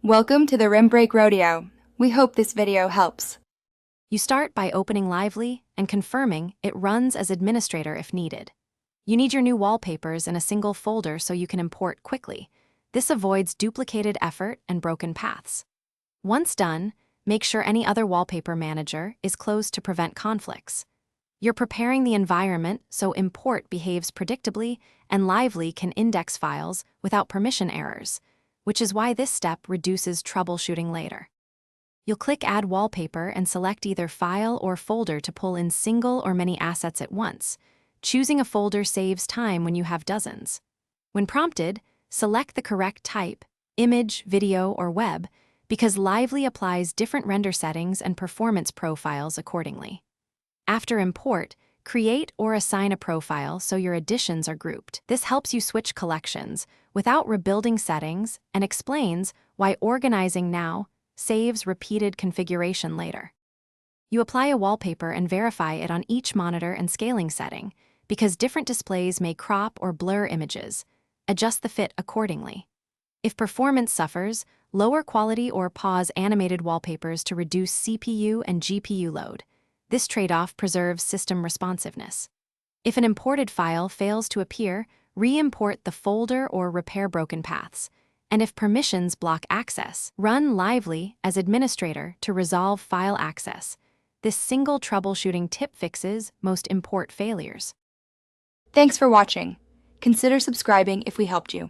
Welcome to the Rim Break Rodeo. We hope this video helps. You start by opening Lively and confirming it runs as administrator if needed. You need your new wallpapers in a single folder so you can import quickly. This avoids duplicated effort and broken paths. Once done, make sure any other wallpaper manager is closed to prevent conflicts. You're preparing the environment so import behaves predictably and Lively can index files without permission errors, which is why this step reduces troubleshooting later. You'll click Add Wallpaper and select either file or folder to pull in single or many assets at once. Choosing a folder saves time when you have dozens. When prompted, select the correct type, image, video, or web, because Lively applies different render settings and performance profiles accordingly. After import, create or assign a profile so your additions are grouped. This helps you switch collections without rebuilding settings and explains why organizing now saves repeated configuration later. You apply a wallpaper and verify it on each monitor and scaling setting, because different displays may crop or blur images. Adjust the fit accordingly. If performance suffers, lower quality or pause animated wallpapers to reduce CPU and GPU load. This trade-off preserves system responsiveness. If an imported file fails to appear, re-import the folder or repair broken paths. And if permissions block access, run Lively as administrator to resolve file access. This single troubleshooting tip fixes most import failures. Thanks for watching. Consider subscribing if we helped you.